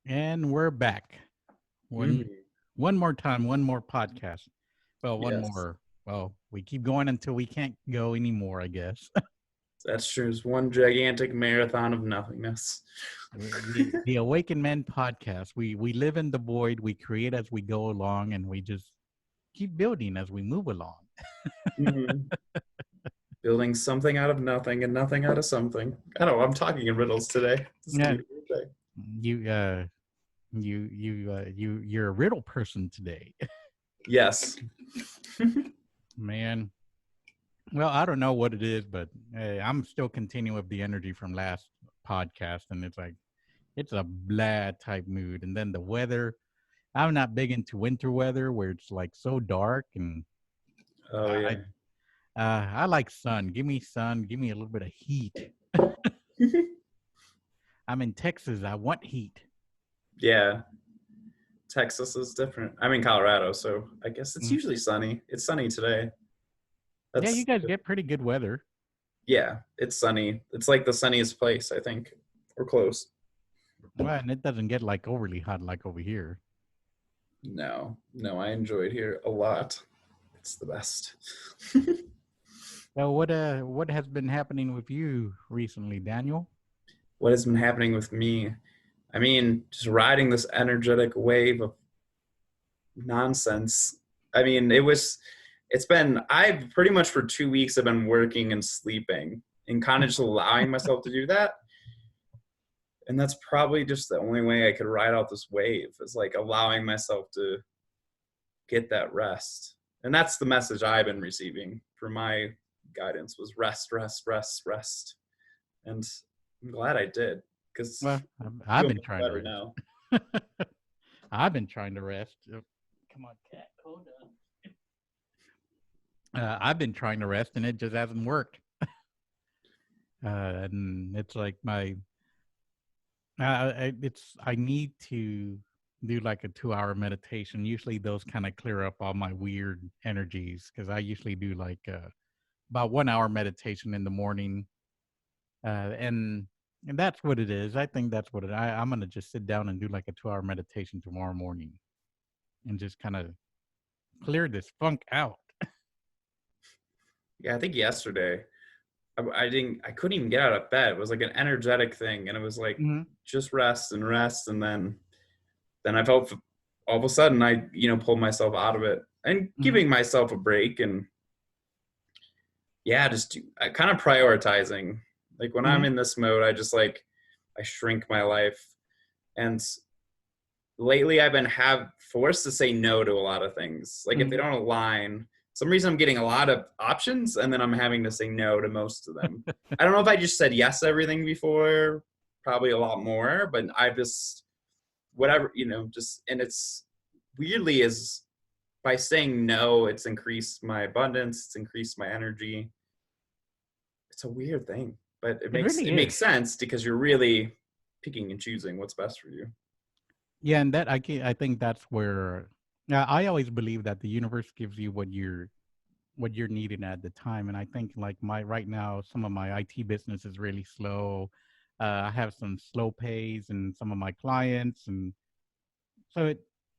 And we're back. One Mhm. one more time, one more podcast. Well, one Yes, more. Well, we keep going until we can't go anymore, I guess. that's true. It's one gigantic marathon of nothingness. The Awaken Men podcast. We live in the void, we create as we go along, and we just keep building as we move along. Mhm. Building something out of nothing and nothing out of something. I don't know. I'm talking in riddles today. This is gonna Yeah, be a good day. you you're a riddle person today. Yes. Man. Well, I don't know what it is, but hey, I'm still continuing with the energy from last podcast, and it's like it's a blah type mood. And then the weather, I'm not big into winter weather where it's like so dark, and Oh I yeah. I like sun. Give me sun. Give me a little bit of heat. I'm in Texas. I want heat. Yeah. Texas is different. I'm in Colorado, so I guess it's Mm. usually sunny. It's sunny today. Yeah, you That's guys get pretty good weather. yeah. It's sunny. It's like the sunniest place, I think. Or close. Well, and it doesn't get like overly hot like over here. No, no, I enjoyed here a lot. It's the best. So what has been happening with you recently, Daniel? What has been happening with me? I mean, just riding this energetic wave of nonsense. I mean, it's been, I've pretty much for 2 weeks I've been working and sleeping and kind of just allowing myself to do that. And that's probably just the only way I could ride out this wave is like allowing myself to get that rest. And that's the message I've been receiving for my guidance was rest, rest, rest, rest. And I'm glad I did because Well, I I've feel been much trying to better rest. now. I've been trying to rest. Come on, cat. Hold on. I've been trying to rest, and it just hasn't worked. And it's like I need to do like a 2 hour meditation. Usually, those kind of clear up all my weird energies because I usually do like about 1 hour meditation in the morning, and that's what it is. I think that's what I'm gonna just sit down and do like a 2 hour meditation tomorrow morning and just kind of clear this funk out. Yeah, I think yesterday I couldn't even get out of bed. It was like an energetic thing, and it was like Mhm. just rest and rest, and then I felt all of a sudden I pulled myself out of it and Mhm. giving myself a break and yeah, just kind of prioritizing. Like when I'm Mhm. in this mode, I just like I shrink my life, and lately I've been have forced to say no to a lot of things. Like if they Mhm. don't align, some reason I'm getting a lot of options and then I'm having to say no to most of them. I don't know if I just said yes to everything before, probably a lot more, but I just whatever, just and it's weirdly is by saying no, it's increased my abundance, it's increased my energy. It's a weird thing, but it It makes really it is. makes sense because you're really picking and choosing what's best for you. Yeah, and I think that's where I always believe that the universe gives you what you're needing at the time. And I think like my right now, some of my IT business is really slow. I have some slow pays and some of my clients, and so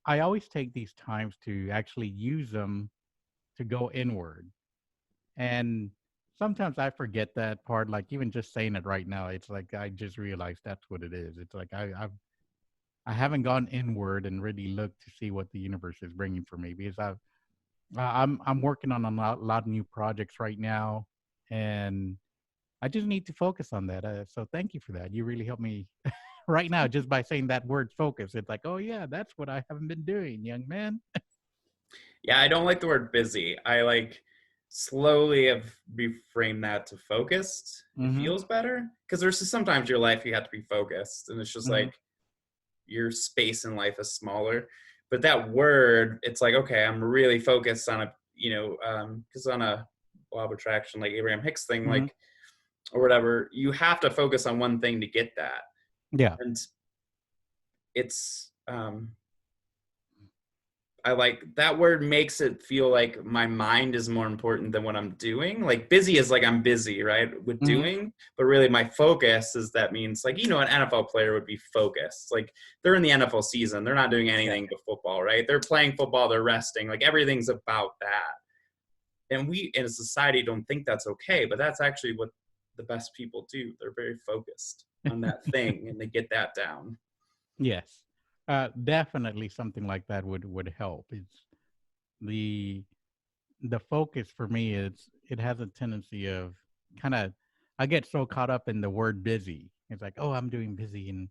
I always take these times to actually use them to go inward. And sometimes I forget that part. Like even just saying it right now, it's like I just realized that's what it is. It's like I haven't gone inward and really looked to see what the universe is bringing for me because I'm working on a lot of new projects right now, and I just need to focus on that. So thank you for that. You really helped me right now just by saying that word focus. It's like, oh yeah, that's what I haven't been doing, young man. Yeah, I don't like the word busy. I like slowly have reframed that to focused. It Mm-hmm. feels better because there's just sometimes your life you have to be focused, and it's just Mm-hmm. like your space in life is smaller. But that word, it's like okay, I'm really focused on a because on a law of attraction like Abraham Hicks thing Mm-hmm. like or whatever, you have to focus on one thing to get that, Yeah. and it's I like that word makes it feel like my mind is more important than what I'm doing. Like busy is like I'm busy, right? With Hmm. doing, but really my focus is that means like, an NFL player would be focused. Like they're in the NFL season. They're not doing Yeah. anything but football, right? They're playing football, they're resting. Like everything's about that. And we in a society don't think that's okay, but that's actually what the best people do. They're very focused on that thing and they get that down. Yes. Definitely something like that would help. It's the the focus for me is it has a tendency of kind of I get so caught up in the word busy. It's like, oh, I'm doing busy, and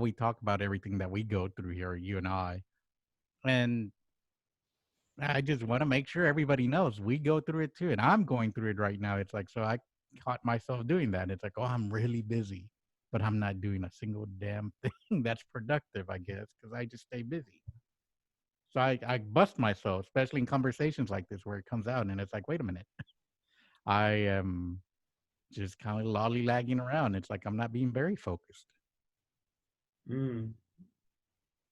we talk about everything that we go through here, you and I, and I just want to make sure everybody knows we go through it too, and I'm going through it right now. It's like, so I caught myself doing that. It's like, oh, I'm really busy, but I'm not doing a single damn thing that's productive, I guess, because I just stay busy. So I bust myself, especially in conversations like this where it comes out and it's like, wait a minute, I am just kind of lollylagging around. It's like I'm not being very focused. Mm.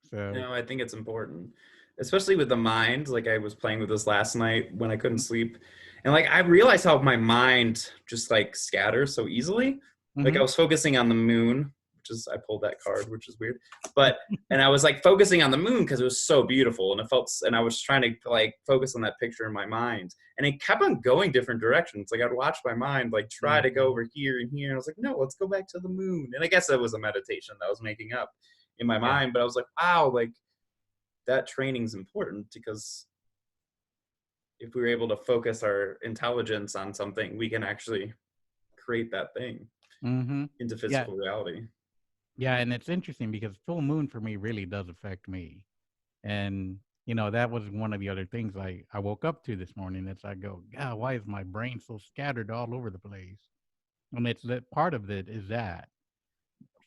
So, No, I think it's important, especially with the mind. Like I was playing with this last night when I couldn't sleep, and like I realized how my mind just like scatters so easily. Like I mm-hmm. was focusing on the moon, which is I pulled that card, which is weird, but and I was like focusing on the moon because it was so beautiful, and it felt, and I was trying to like focus on that picture in my mind, and it kept on going different directions. Like I'd watch my mind like try to go Mm-hmm. over here and here, and I was like, no, let's go back to the moon. And I guess that was a meditation that I was making up in my Yeah. mind, but I was like, wow, like that training's important because if we were able to focus our intelligence on something, we can actually create that thing Mm-hmm. into Yeah. physical reality. Yeah. And it's interesting because full moon for me really does affect me. And, that was one of the other things I woke up to this morning. It's I go, God, why is my brain so scattered all over the place? And it's that part of it is that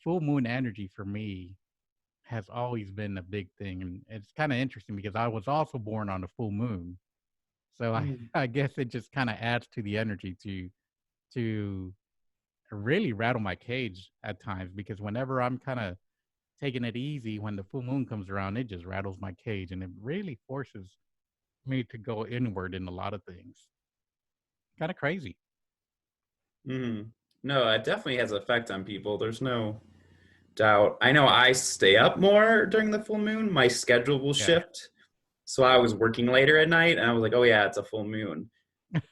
full moon energy for me has always been a big thing. And it's kind of interesting because I was also born on a full moon. So I, Mm. I guess it just kind of adds to the energy to really rattle my cage at times because whenever I'm kind of taking it easy when the full moon comes around, it just rattles my cage and it really forces me to go inward in a lot of things. Kind of crazy. Mm. No, it definitely has an effect on people. There's no doubt. I know I stay up more during the full moon. My schedule will Yeah. shift. So I was working later at night and I was like, oh yeah, it's a full moon.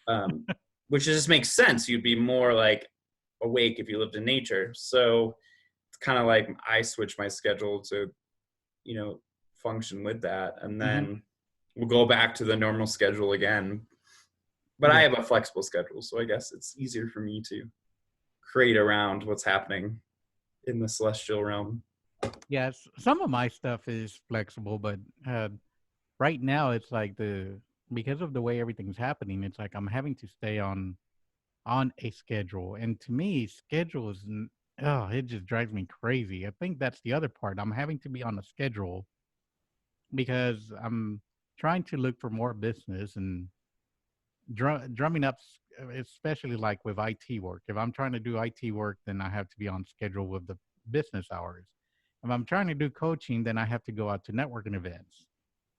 Um, which just makes sense. You'd be more like awake if you lived in nature. So it's kind of like I switch my schedule to, you know, function with that. And Hmm. then we'll go back to the normal schedule again. But I Yeah. have a flexible schedule. So I guess it's easier for me to create around what's happening in the celestial realm. Yes. Some of my stuff is flexible, but right now it's like because of the way everything's happening, it's like I'm having to stay on a schedule. And to me, schedule is oh, it just drives me crazy. I think that's the other part. I'm having to be on a schedule because I'm trying to look for more business and drumming up, especially like with IT work. If I'm trying to do IT work, then I have to be on schedule with the business hours. If I'm trying to do coaching, then I have to go out to networking events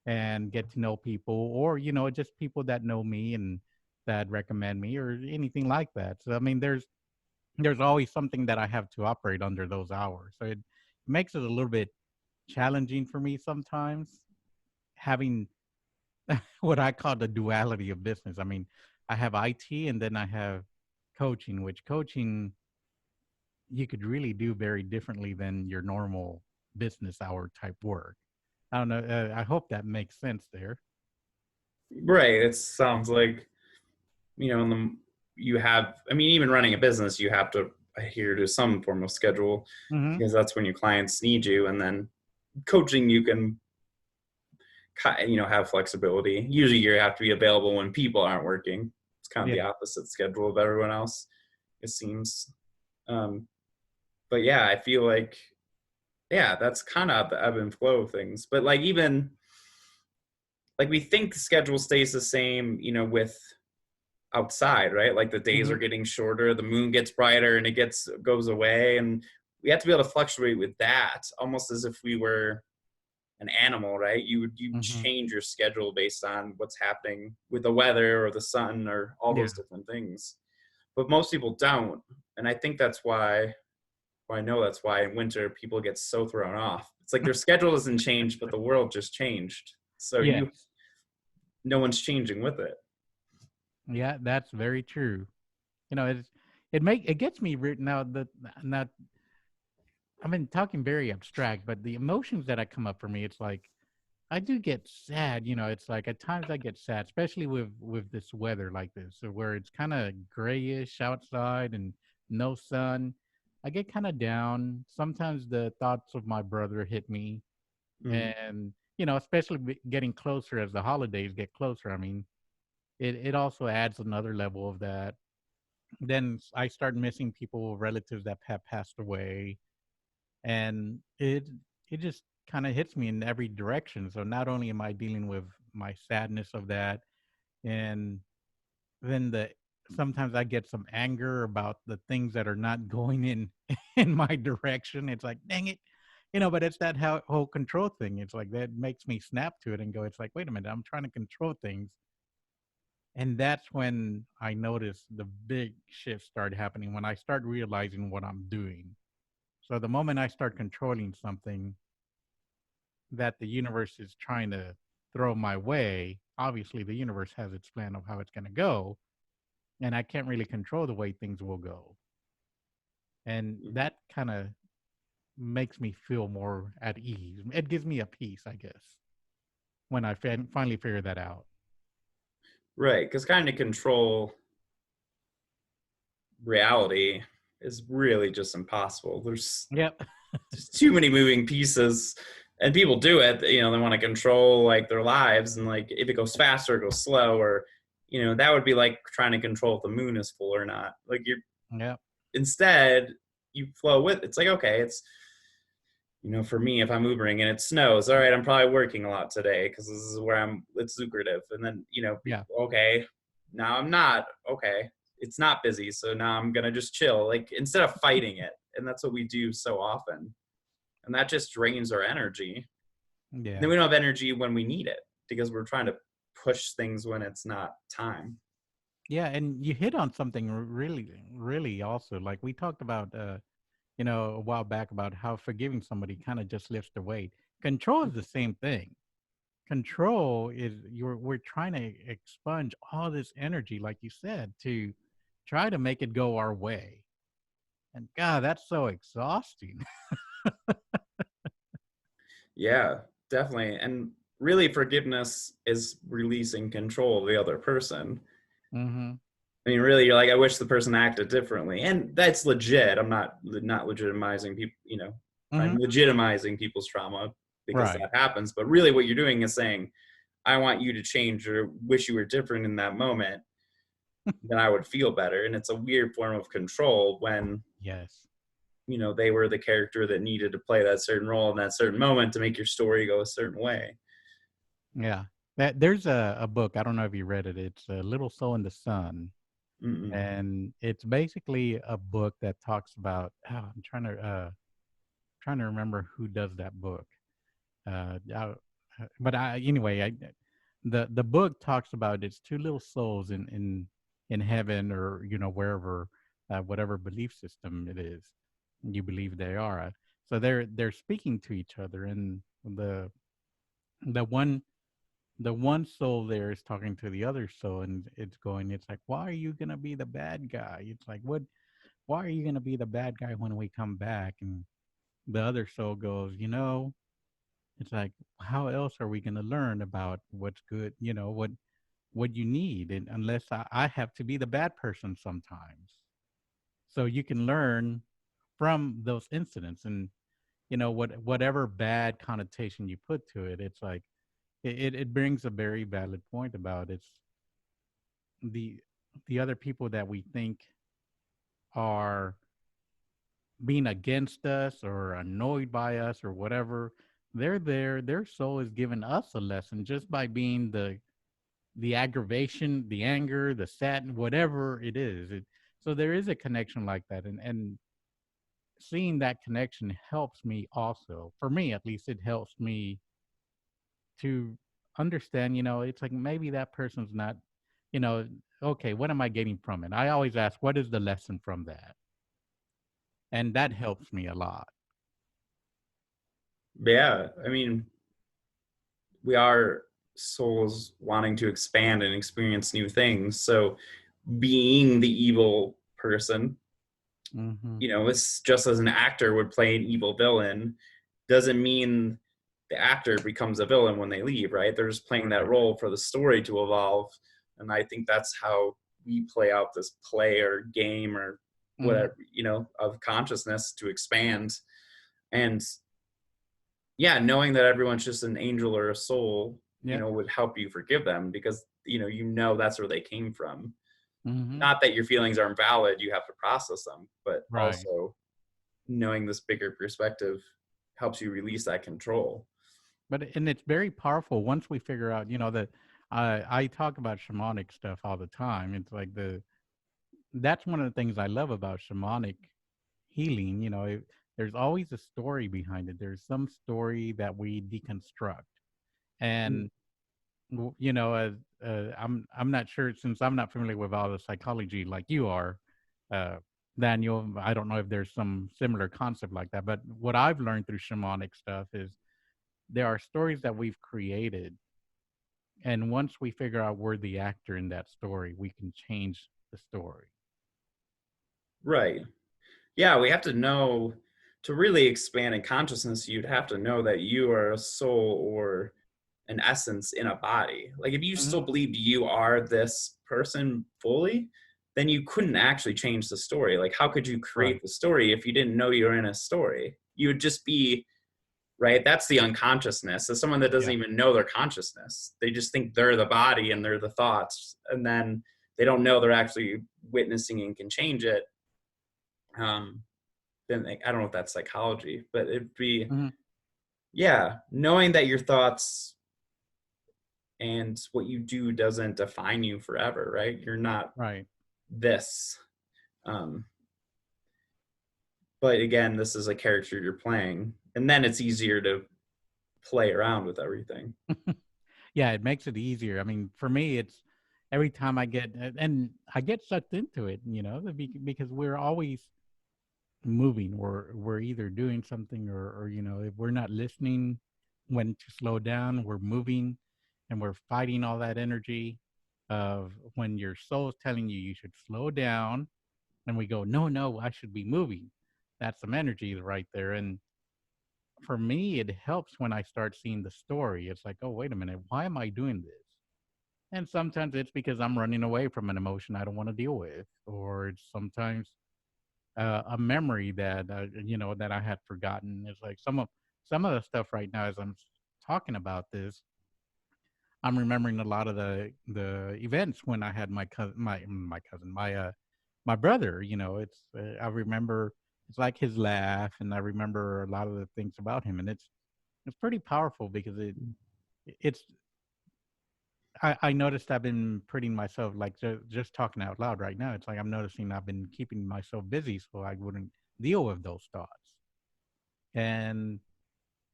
and get to know people, or just people that know me and that recommend me or anything like that. So I mean, there's always something that I have to operate under those hours. So it makes it a little bit challenging for me sometimes having what I call the duality of business. I mean, I have IT and then I have coaching, which coaching you could really do very differently than your normal business hour type work. I don't know. I hope that makes sense there. Right. It sounds like, in you have, I mean, even running a business, you have to adhere to some form of schedule Hmm. because that's when your clients need you. And then coaching, you can, have flexibility. Usually you have to be available when people aren't working. It's kind of Yeah. the opposite schedule of everyone else, it seems. Um, but yeah, I feel like, yeah, that's kind of the ebb and flow of things. But like, even like we think the schedule stays the same, with outside, right? Like the days Hmm. are getting shorter, the moon gets brighter and it goes away. And we have to be able to fluctuate with that almost as if we were an animal, right? You Hmm. change your schedule based on what's happening with the weather or the sun or all Yeah. those different things. But most people don't, and I think that's why. Well, I know that's why in winter people get so thrown off. It's like their schedule doesn't change, but the world just changed. So Yes. no one's changing with it. Yeah, that's very true. It gets me now that now I've been talking very abstract, but the emotions that I come up for me, it's like I do get sad. It's like at times I get sad, especially with this weather like this, so where it's kind of grayish outside and no sun. I get kind of down. Sometimes the thoughts of my brother hit me, Mm. and especially getting closer as the holidays get closer. I mean, it also adds another level of that. Then I start missing people, relatives that have passed away, and it just kind of hits me in every direction. So not only am I dealing with my sadness of that, and then the sometimes I get some anger about the things that are not going in in my direction. It's like, dang it. But it's that whole control thing. It's like that makes me snap to it and go, it's like, wait a minute, I'm trying to control things. And that's when I notice the big shift start happening, when I start realizing what I'm doing. So the moment I start controlling something that the universe is trying to throw my way, obviously the universe has its plan of how it's going to go, and I can't really control the way things will go. And that kind of makes me feel more at ease. It gives me a peace, I guess, when I finally figure that out. Right, because kind of control reality is really just impossible. There's Yep. just too many moving pieces, and people do it. They want to control like their lives, and like if it goes fast or it goes slow, or that would be like trying to control if the moon is full or not. Like you're Yep. instead you flow with. It's like okay, it's for me, if I'm Ubering and it snows, all right, I'm probably working a lot today because this is where it's lucrative. And then, Yeah. okay, now I'm not. Okay, it's not busy. So now I'm going to just chill, like instead of fighting it. And that's what we do so often. And that just drains our energy. And then Yeah. we don't have energy when we need it because we're trying to push things when it's not time. Yeah. And you hit on something really, really also. Like we talked about, a while back about how forgiving somebody kind of just lifts the weight. Control is the same thing. Control is we're trying to expunge all this energy, like you said, to try to make it go our way. And God, that's so exhausting. Yeah, definitely. And really, forgiveness is releasing control of the other person. Mm-hmm. I mean, really, you're like, I wish the person acted differently, and that's legit. I'm not legitimizing people. I'm Mm-hmm. legitimizing people's trauma because Right. that happens. But really, what you're doing is saying, I want you to change or wish you were different in that moment. Then I would feel better, and it's a weird form of control when Yes. they were the character that needed to play that certain role in that certain moment to make your story go a certain way. Yeah. There's a book. I don't know if you read it. It's a Little Soul in the Sun, Mm-mm. and it's basically a book that talks about. I'm trying to remember who does that book. But anyway, the book talks about it's two little souls in heaven, or wherever, whatever belief system it is you believe they are. So they're speaking to each other, and the one the one soul there is talking to the other soul, and it's like, why are you gonna be the bad guy? It's like, what? Why are you gonna be the bad guy when we come back? And the other soul goes, it's like, how else are we going to learn about what's good, what you need, and unless I have to be the bad person sometimes, so you can learn from those incidents. And whatever bad connotation you put to it, it's like it brings a very valid point about it's the other people that we think are being against us or annoyed by us or whatever. They're there, their soul is giving us a lesson just by being the aggravation, the anger, the sadness, whatever it is. So there is a connection like that, and seeing that connection helps me also. For me, at least, it helps me to understand, it's like maybe that person's not, you know, okay, what am I getting from it? I always ask, what is the lesson from that? And that helps me a lot. Yeah, I mean, we are souls wanting to expand and experience new things. So being the evil person, Hmm. it's just as an actor would play an evil villain, doesn't mean the actor becomes a villain when they leave, right? They're just playing that Right. role for the story to evolve. And I think that's how we play out this play or game or Hmm. whatever, of consciousness to expand. And yeah, knowing that everyone's just an angel or a soul, Yeah. would help you forgive them because, that's where they came from. Hmm. Not that your feelings aren't valid, you have to process them, but Right. also knowing this bigger perspective helps you release that control. And it's very powerful once we figure out, that I talk about shamanic stuff all the time. It's like that's one of the things I love about shamanic healing. There's always a story behind it. There's some story that we deconstruct, Mm. and I'm not sure, since I'm not familiar with all the psychology like you are, uh, Daniel. I don't know if there's some similar concept like that, but what I've learned through shamanic stuff is there are stories that we've created, and once we figure out we're the actor in that story, we can change the story. Right. Yeah, we have to know to really expand in consciousness, you'd have to know that you are a soul or an essence in a body. Like if you Hmm. still believed you are this person fully, then you couldn't actually change the story. Like how could you Right. create the story if you didn't know you were in a story? You would just be, right? That's the unconsciousness. So someone that doesn't Yeah. even know their consciousness. They just think they're the body and they're the thoughts. And then they don't know they're actually witnessing and can change it. Um, then I don't know if that's psychology, but it'd be, Hmm. yeah, knowing that your thoughts and what you do doesn't define you forever, right? You're not Right. this. Um, but again, this is a character you're playing, and then it's easier to play around with everything. Yeah, it makes it easier. I mean, for me, it's every time and I get sucked into it, because we're always moving. We're either doing something, or if we're not listening when to slow down, we're moving, and we're fighting all that energy of when your soul's telling you should slow down, and we go, no, no, I should be moving. That's some energy right there. And for me, it helps when I start seeing the story. It's like, oh, wait a minute, why am I doing this? And sometimes it's because I'm running away from an emotion I don't want to deal with, or it's sometimes a memory that I had forgotten. It's like some of the stuff right now as I'm talking about this, I'm remembering a lot of the events when I had my brother. It's I remember it's like his laugh, and I remember a lot of the things about him, and it's pretty powerful because it's I noticed I've been putting myself, like, just talking out loud right now. It's like I'm noticing I've been keeping myself busy so I wouldn't deal with those thoughts. And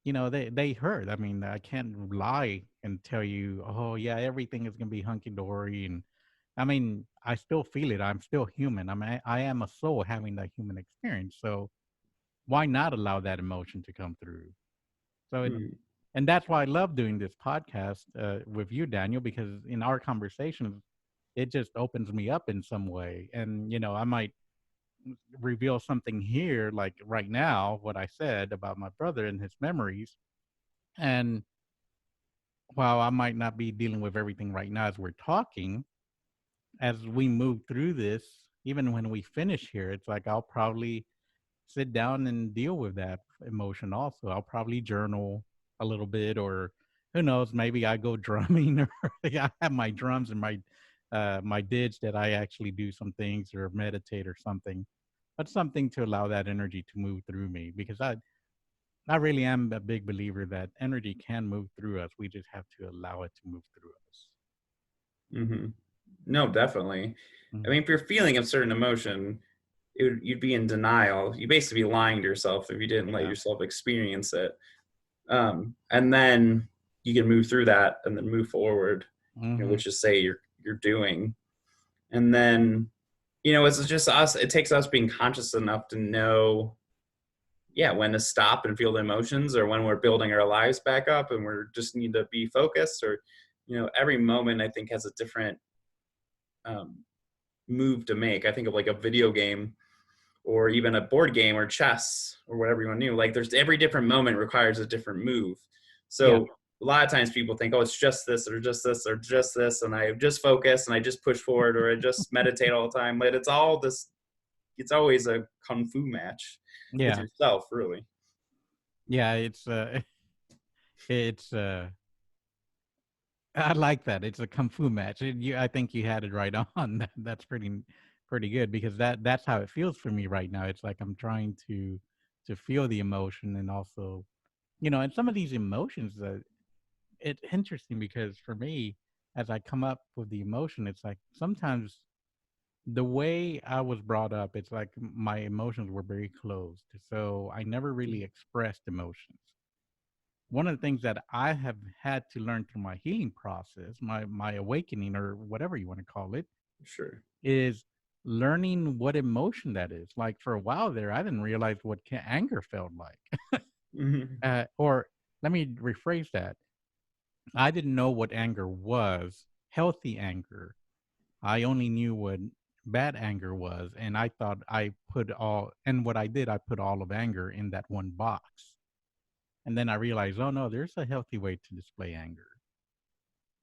they hurt. I mean, I can't lie and tell you, oh yeah, everything is gonna be hunky dory. And I mean, I still feel it. I'm still human. I am a soul having that human experience. So why not allow that emotion to come through? So Hmm. and that's why I love doing this podcast with you, Daniel, because in our conversations, it just opens me up in some way. And I might reveal something here, like right now, what I said about my brother and his memories. And while I might not be dealing with everything right now as we're talking, as we move through this, even when we finish here, it's like I'll probably sit down and deal with that emotion also. I'll probably journal a little bit, or who knows, maybe I go drumming, or I have my drums and my dids that I actually do some things or meditate or something. But something to allow that energy to move through me, because I really am a big believer that energy can move through us. We just have to allow it to move through us. Hmm. No, definitely. I Mhm. mean, if you're feeling a certain emotion, you'd be in denial. You basically be lying to yourself if you didn't let Yeah. yourself experience it. And then you can move through that and then move forward, Mm-hmm. which is say you're doing. And then, it's just us. It takes us being conscious enough to know, yeah, when to stop and feel the emotions, or when we're building our lives back up and we're just need to be focused, or, every moment I think has a different um, move to make. I think of like a video game or even a board game or chess or whatever you want to do. Like there's every different moment requires a different move. Yeah. So a lot of times people think, oh, it's just this or just this or just this, and I just focus and I just push forward or I just meditate all the time. But it's all this. It's always a kung fu match with Yeah. yourself, really. Yeah. It's I like that. It's a kung fu match. I think you had it right on. That's pretty good because that's how it feels for me right now. It's like I'm trying to feel the emotion and also, and some of these emotions it's interesting because for me, as I come up with the emotion, it's like sometimes the way I was brought up, it's like my emotions were very closed. So I never really expressed emotions. One of the things that I have had to learn through my healing process, my awakening or whatever you want to call it, Sure. is learning what emotion that is. Like for a while there, I didn't realize what anger felt like. Mm-hmm. Or let me rephrase that. I didn't know what anger was, healthy anger. I only knew what bad anger was. And I thought and what I did, I put all of anger in that one box. And then I realized, oh no, there's a healthy way to display anger.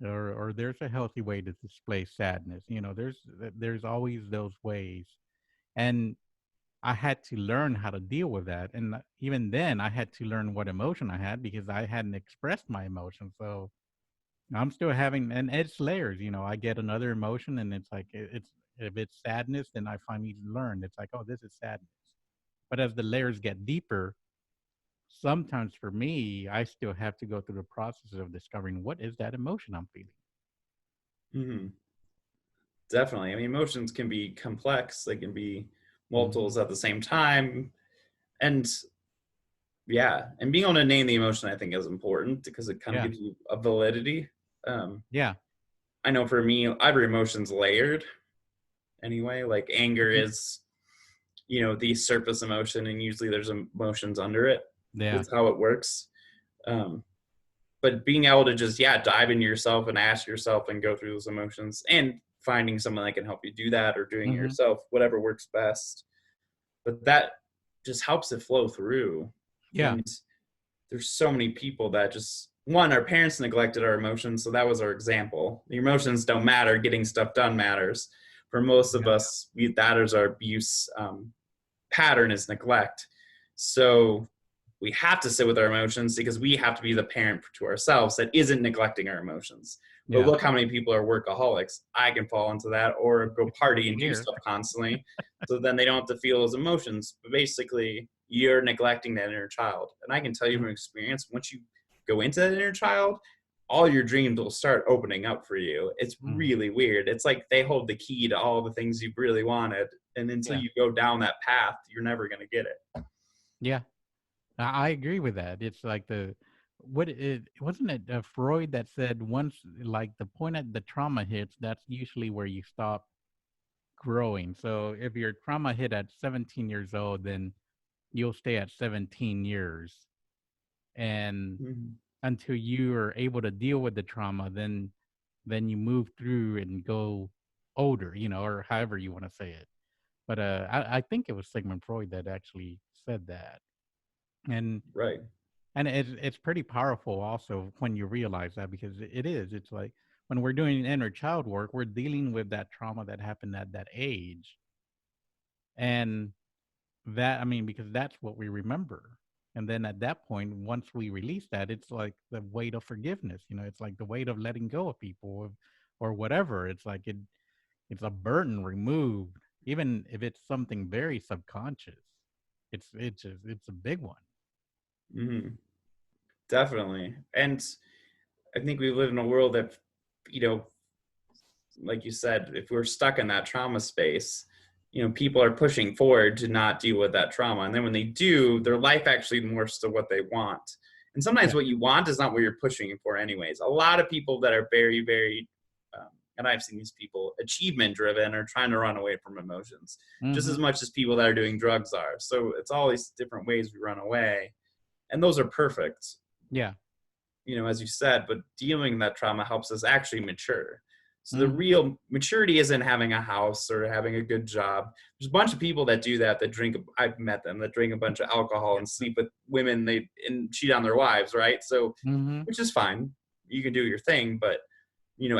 Or there's a healthy way to display sadness. There's always those ways. And I had to learn how to deal with that. And even then I had to learn what emotion I had because I hadn't expressed my emotion. So I'm still having, and it's layers. I get another emotion, and it's like it's if it's sadness, then I finally learn. It's like, oh, this is sadness. But as the layers get deeper, sometimes for me, I still have to go through the process of discovering what is that emotion I'm feeling. Mm-hmm. Definitely. I mean, emotions can be complex. They can be Hmm. multiples at the same time. And yeah, and being able to name the emotion, I think, is important because it kind of Yeah, gives you a validity. Um, yeah, I know for me, every emotion's layered anyway. Like anger hmm, is, the surface emotion, and usually there's emotions under it. yeah, That's how it works. Um, but being able to just, yeah, dive into yourself and ask yourself and go through those emotions and finding someone that can help you do that or doing it hmm, yourself, whatever works best. But that just helps it flow through. yeah, And there's so many people that just, one, our parents neglected our emotions, so that was our example. The emotions don't matter, getting stuff done matters. For most of yeah, us, that is our abuse pattern, is neglect. So we have to sit with our emotions because we have to be the parent to ourselves that isn't neglecting our emotions. But yeah. look how many people are workaholics. I can fall into that, or go party and do Here, stuff constantly. So then they don't have to feel those emotions. But basically, you're neglecting that inner child. And I can tell you from mm, experience, once you go into that inner child, all your dreams will start opening up for you. It's mm, really weird. It's like they hold the key to all the things you've really wanted. And until yeah, you go down that path, you're never going to get it. yeah. I agree with that. It's like what it wasn't it Freud that said once like the point at the trauma hits, that's usually where you stop growing. So if your trauma hit at 17 years old, then you'll stay at 17 years. And Mm-hmm. until you are able to deal with the trauma, then you move through and go older, or however you want to say it. But I think it was Sigmund Freud that actually said that. And Right. And it's pretty powerful also when you realize that because it is. It's like when we're doing inner child work, we're dealing with that trauma that happened at that age. And because that's what we remember. And then at that point, once we release that, it's like the weight of forgiveness. It's like the weight of letting go of people or whatever. It's like it's a burden removed, even if it's something very subconscious. It's a big one. Mm-hmm. Definitely. And I think we live in a world that, you know, like you said, if we're stuck in that trauma space, people are pushing forward to not deal with that trauma. And then when they do, their life actually morphs to what they want. And sometimes Yeah. what you want is not what you're pushing for, anyways. A lot of people that are very, very, and I've seen these people achievement driven or trying to run away from emotions just as Mm-hmm. much as people that are doing drugs are. So it's all these different ways we run away. And those are perfect, Yeah. as you said, but dealing that trauma helps us actually mature. So the Mm-hmm. real maturity isn't having a house or having a good job. There's a bunch of people that do that drink. I've met them that drink a bunch of alcohol and sleep with women and cheat on their wives, right? So, Mm-hmm. which is fine. You can do your thing, but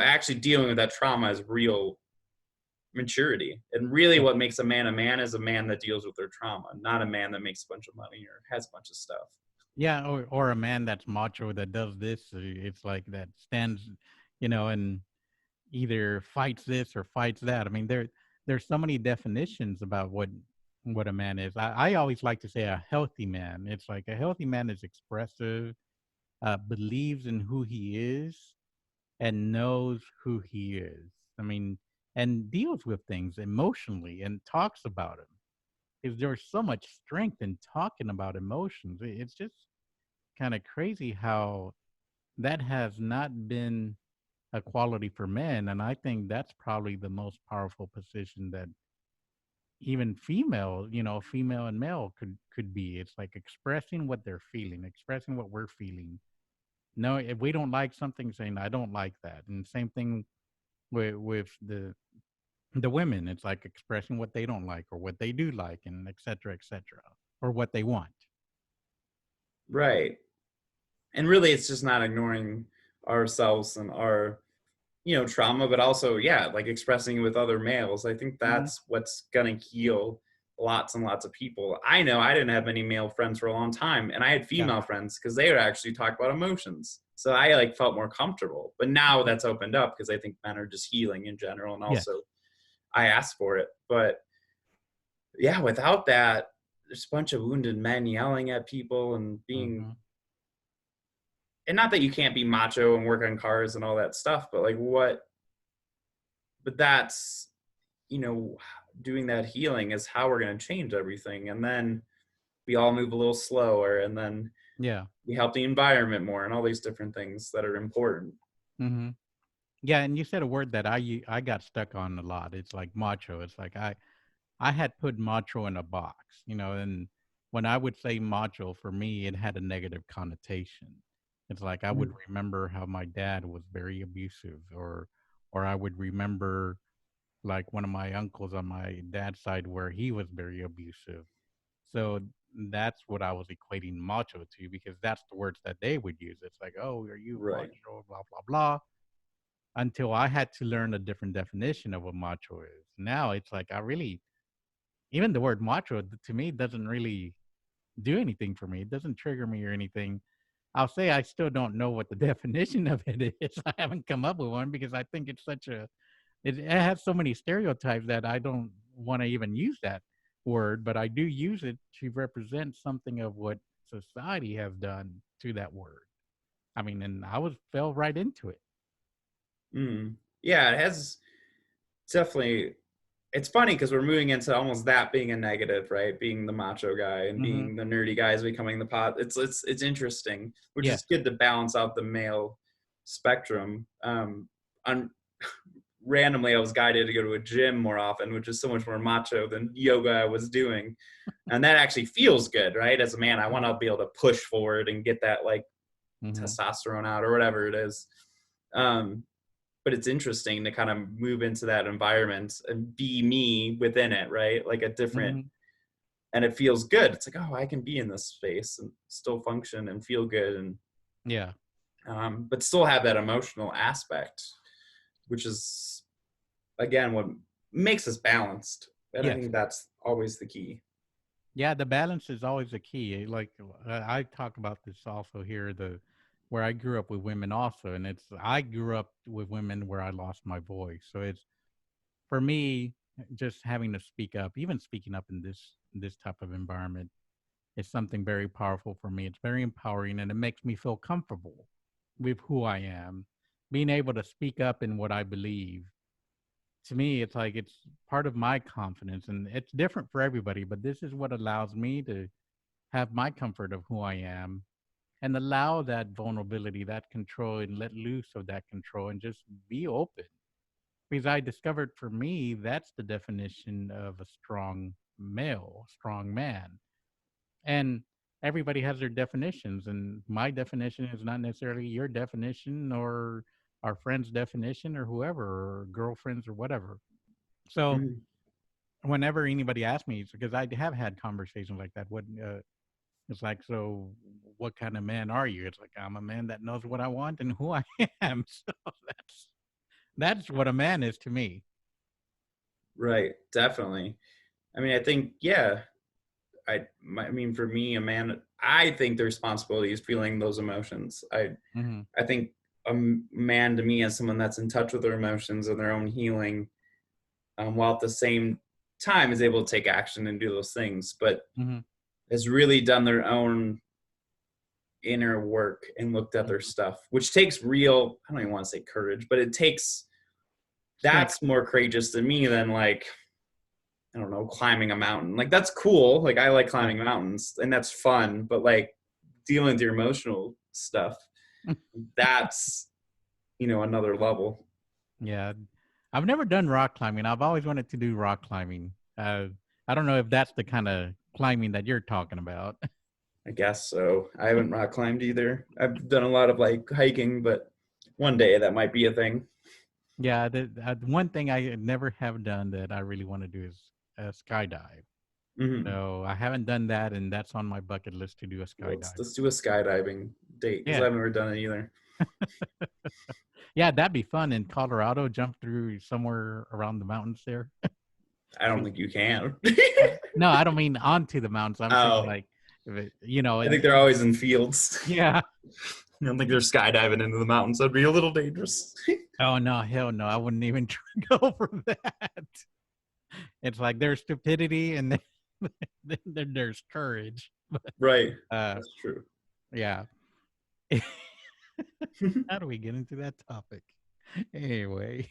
actually dealing with that trauma is real maturity. And really, Yeah. what makes a man is a man that deals with their trauma, not a man that makes a bunch of money or has a bunch of stuff. Yeah, or a man that's macho that does this. It's like that stands, and either fights this or fights that. I mean, there's so many definitions about what a man is. I always like to say a healthy man. It's like a healthy man is expressive, believes in who he is, and knows who he is. I mean, and deals with things emotionally and talks about them. Because there's so much strength in talking about emotions. It's just kind of crazy how that has not been a quality for men. And I think that's probably the most powerful position that even female and male could be. It's like expressing what they're feeling, expressing what we're feeling. No, if we don't like something, saying I don't like that. And same thing with the women. It's like expressing what they don't like or what they do like, and et cetera, or what they want. Right. And really, it's just not ignoring ourselves and our trauma, but also, yeah, like expressing it with other males. I think Mm-hmm. that's what's gonna heal lots and lots of people. I know I didn't have many male friends for a long time, and I had Yeah. female friends because they would actually talk about emotions. So I like felt more comfortable. But now Mm-hmm. that's opened up because I think men are just healing in general, and Yes. also I asked for it. But yeah, without that, there's a bunch of wounded men yelling at people and being, Mm-hmm. and not that you can't be macho and work on cars and all that stuff, but like what, but that's, you know, doing that healing is how we're going to change everything. And then we all move a little slower, and then Yeah. we help the environment more and all these different things that are important. Mm-hmm. Yeah, and you said a word that I got stuck on a lot. It's like macho. It's like I had put macho in a box, and when I would say macho, for me, it had a negative connotation. It's like I would Mm. remember how my dad was very abusive, or I would remember like one of my uncles on my dad's side where he was very abusive. So that's what I was equating macho to, because that's the words that they would use. It's like, oh, are you Right. macho? Blah blah blah. Until I had to learn a different definition of what macho is. Now it's like I really, even the word macho to me doesn't really do anything for me. It doesn't trigger me or anything. I'll say I still don't know what the definition of it is. I haven't come up with one because I think it's such a it has so many stereotypes that I don't want to even use that word, but I do use it to represent something of what society has done to that word. I mean, and I was fell right into it. Mm. Yeah, it has definitely. It's funny because we're moving into almost that being a negative, right? Being the macho guy and Hmm. being the nerdy guy is becoming the pot. It's interesting, which is Yes. good to balance out the male spectrum. On randomly, I was guided to go to a gym more often, which is so much more macho than yoga I was doing, and that actually feels good, right? As a man, I want to be able to push forward and get that like Hmm. testosterone out or whatever it is. Um, but it's interesting to kind of move into that environment and be me within it, right? Like a different, Hmm. and it feels good. It's like, oh, I can be in this space and still function and feel good, and Yeah. but still have that emotional aspect, which is again what makes us balanced. And I Yes. think that's always the key. Yeah, the balance is always a key. Like I talk about this also here, the where I grew up with women also, and it's I grew up with women where I lost my voice. So it's for me just having to speak up, even speaking up in this type of environment is something very powerful for me. It's very empowering, and it makes me feel comfortable with who I am. Being able to speak up in what I believe, to me, it's like it's part of my confidence, and it's different for everybody, but this is what allows me to have my comfort of who I am and allow that vulnerability, that control, and let loose of that control and just be open. Because I discovered for me, that's the definition of a strong male, strong man. And everybody has their definitions. And my definition is not necessarily your definition or our friend's definition or whoever, or girlfriends or whatever. So Mhm. whenever anybody asks me, because I have had conversations like that, it's like, so what kind of man are you? It's like, I'm a man that knows what I want and who I am. So that's what a man is to me. Right, definitely. I mean, I think, yeah, I mean, for me, a man, I think the responsibility is feeling those emotions. Hmm. I think a man to me is someone that's in touch with their emotions and their own healing, while at the same time is able to take action and do those things, but Hmm. has really done their own inner work and looked at their Hmm. stuff, which takes real, I don't even want to say courage, but it takes, Strength. that's more courageous to me than like, I don't know, climbing a mountain. Like that's cool. Like I like Yeah. climbing mountains and that's fun, but like dealing with your emotional stuff, that's, another level. Yeah. I've never done rock climbing. I've always wanted to do rock climbing. I don't know if that's the kind of climbing that you're talking about. I guess so. I haven't rock climbed either. I've done a lot of like hiking, but one day that might be a thing. Yeah. The one thing I never have done that I really want to do is skydive. Mm-hmm. So I haven't done that, and that's on my bucket list to do a Well, skydive. let's do a skydiving date because Yeah. I've never done it either. Yeah, that'd be fun in Colorado. Jump through somewhere around the mountains there. I don't think you can. No, I don't mean onto the mountains. I'm saying Oh, like, if you know, I think they're always in fields. yeah. I don't think they're skydiving into the mountains. That'd be a little dangerous. Oh no, hell no! I wouldn't even go for that. It's like there's stupidity and then there's courage. Right. Uh, That's true. yeah. How do we get into that topic? Anyway,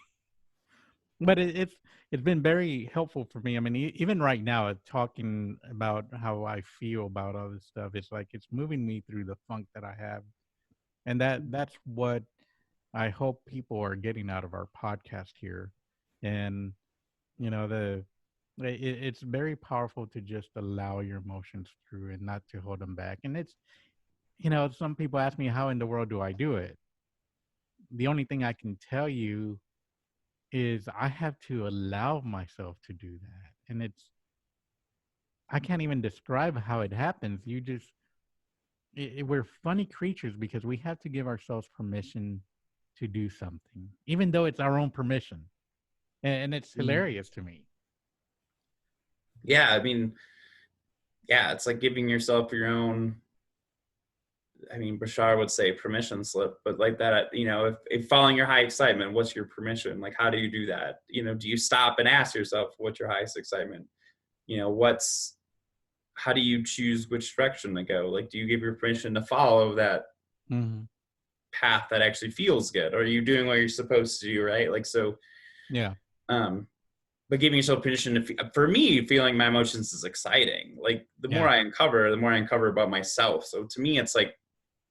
but it's been very helpful for me. I mean, even right now, talking about how I feel about all this stuff, it's like it's moving me through the funk that I have, and that's what I hope people are getting out of our podcast here. And it's very powerful to just allow your emotions through and not to hold them back. And it's some people ask me, how in the world do I do it? The only thing I can tell you is I have to allow myself to do that. And I can't even describe how it happens. We're funny creatures because we have to give ourselves permission to do something, even though it's our own permission. And it's Mhm. hilarious to me. Yeah, I mean, yeah, it's like giving yourself your own. I mean, Bashar would say permission slip, but like that, if following your high excitement, what's your permission? Like, how do you do that? Do you stop and ask yourself what's your highest excitement? What's how do you choose which direction to go? Like, do you give your permission to follow that Hmm. path that actually feels good? Or are you doing what you're supposed to do, right? Like, so, Yeah. um, but giving yourself permission to, for me, feeling my emotions is exciting. Like, the more Yeah. I uncover about myself. So to me, it's like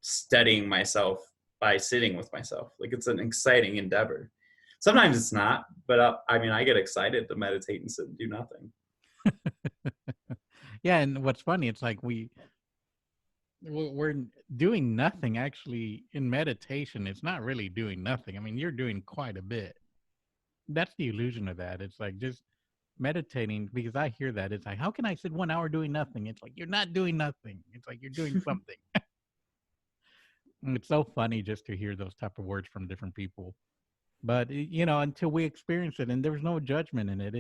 studying myself by sitting with myself. Like, it's an exciting endeavor. Sometimes it's not, but I mean, I get excited to meditate and sit and do nothing. Yeah. And what's funny, it's like we're doing nothing actually in meditation. It's not really doing nothing. I mean, you're doing quite a bit. That's the illusion of that. It's like just meditating, because I hear that. It's like, how can I sit 1 hour doing nothing? It's like, you're not doing nothing. It's like you're doing something. And it's so funny just to hear those type of words from different people. But until we experience it, and there's no judgment in it.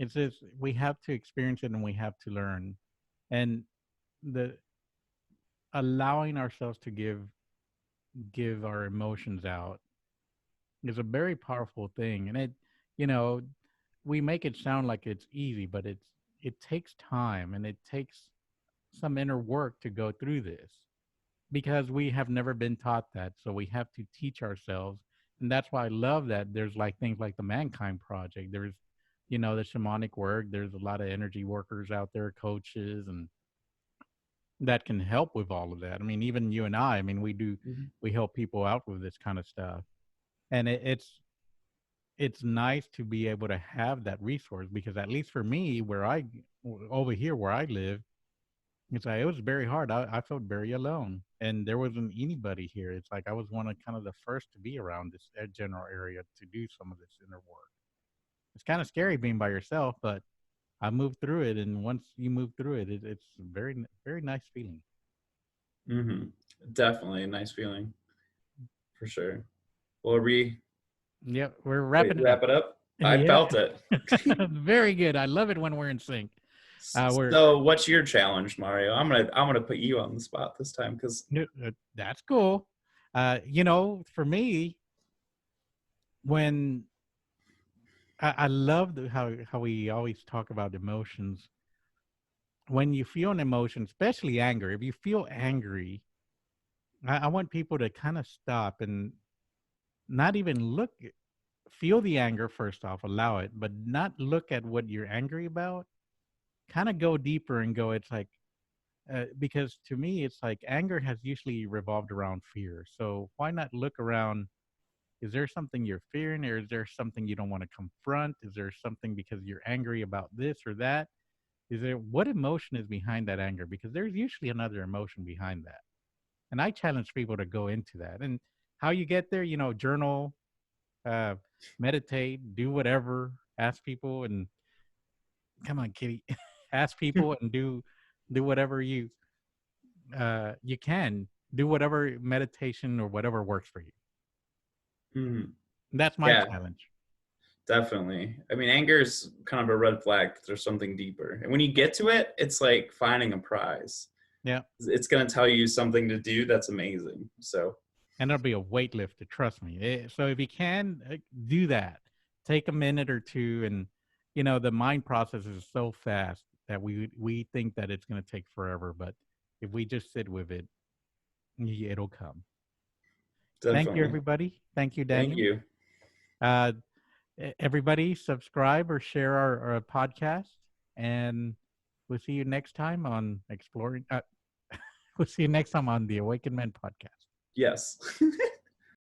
It's just we have to experience it and we have to learn. And the allowing ourselves to give our emotions out is a very powerful thing. And you know we make it sound like it's easy, but it takes time and it takes some inner work to go through this, because we have never been taught that, so we have to teach ourselves. And that's why I love that there's like things like the Mankind Project. There's the shamanic work. There's a lot of energy workers out there, coaches, and that can help with all of that. I mean, even you and I mean, Mhm. we help people out with this kind of stuff. And it's nice to be able to have that resource because at least for me, over here where I live, it's like it was very hard. I felt very alone, and there wasn't anybody here. It's like I was one of kind of the first to be around this general area to do some of this inner work. It's kind of scary being by yourself, but I moved through it, and once you move through it, it's very nice feeling. Mhm. Definitely a nice feeling for sure. Well, are we Yep, we're ready wrapping to it up. wrap it up? I Yeah, felt it. very good. I love it when we're in sync. We're So, what's your challenge, Mario? I'm gonna put you on the spot this time because That's cool. For me, when I love how we always talk about emotions. When you feel an emotion, especially anger, if you feel angry, I want people to kind of stop and not even feel the anger first off, allow it, but not look at what you're angry about. Kind of go deeper and go, it's like, because to me, it's like anger has usually revolved around fear. So why not look around? Is there something you're fearing, or is there something you don't want to confront? Is there something because you're angry about this or that? Is there what emotion is behind that anger? Because there's usually another emotion behind that. And I challenge people to go into that. And how you get there, journal, uh, meditate, do whatever, ask people, and come on, kitty, ask people and do whatever you can do whatever meditation or whatever works for you. Mhm. That's my Yeah, challenge. definitely. I mean, anger is kind of a red flag 'cause there's something deeper, and when you get to it, it's like finding a prize. Yeah. It's gonna tell you something to do that's amazing. So, And it'll be a weight lifter, trust me. So if you can do that, take a minute or two, and the mind process is so fast that we think that it's going to take forever, but if we just sit with it, it'll come. Thank you, definitely. everybody. Thank you, Thank Daniel. you. Uh, Everybody, subscribe or share our podcast, and we'll see you next time on exploring. We'll see you next time on the Awaken Men podcast. Yes.